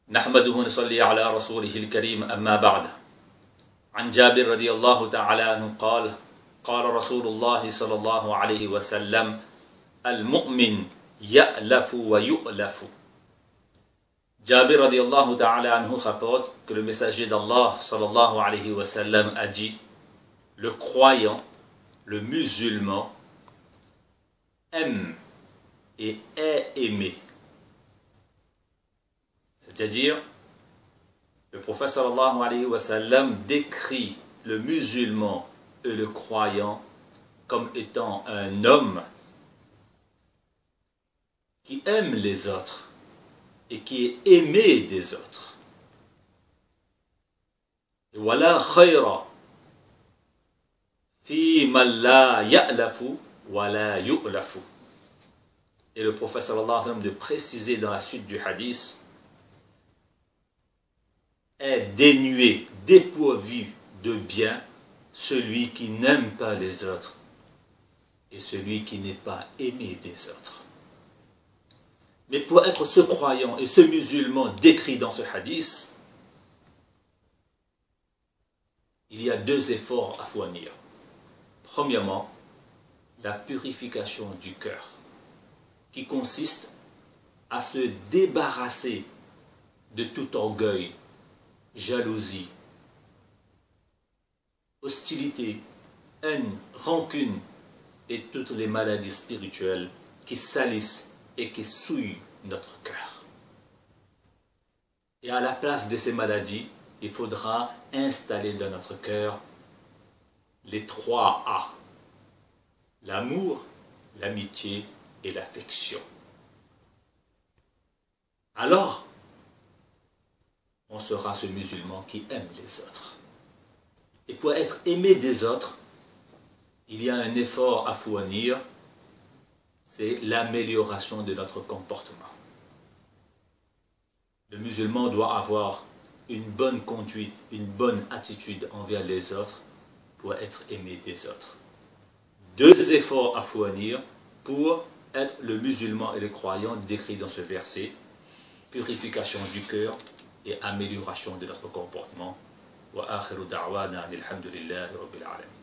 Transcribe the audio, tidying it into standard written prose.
نحمده ونصلي على رسوله الكريم أما بعد عن جابر رضي الله تعالى عنه قال قال رسول الله صلى الله عليه وسلم المؤمن يألف ويؤلف. Jabir radiallahu ta'ala anhu rapporte que le messager d'Allah sallallahu alayhi wa sallam a dit: le croyant, le musulman aime et est aimé. C'est-à-dire, le prophète sallallahu alayhi wa sallam décrit le musulman et le croyant comme étant un homme qui aime les autres et qui est aimé des autres. Et voilà khayra fi man la ya'lafu wa la yu'lafu. Et le prophète sallallahu alayhi wa sallam de préciser dans la suite du hadith: est dénué, dépourvu de bien celui qui n'aime pas les autres et celui qui n'est pas aimé des autres. Mais pour être ce croyant et ce musulman décrit dans ce hadith, il y a deux efforts à fournir. Premièrement, la purification du cœur, qui consiste à se débarrasser de tout orgueil, jalousie, hostilité, haine, rancune et toutes les maladies spirituelles qui salissent et qui souillent notre cœur. Et à la place de ces maladies, il faudra installer dans notre cœur les 3 A: l'amour, l'amitié et l'affection. Alors, on sera ce musulman qui aime les autres. Et pour être aimé des autres, il y a un effort à fournir, c'est l'amélioration de notre comportement. Le musulman doit avoir une bonne conduite, une bonne attitude envers les autres pour être aimé des autres. 2 efforts à fournir pour être le musulman et le croyant décrit dans ce verset: purification du cœur et amélioration de notre comportement. Wa akhiru da'wana alhamdulillahi rabbil alamin.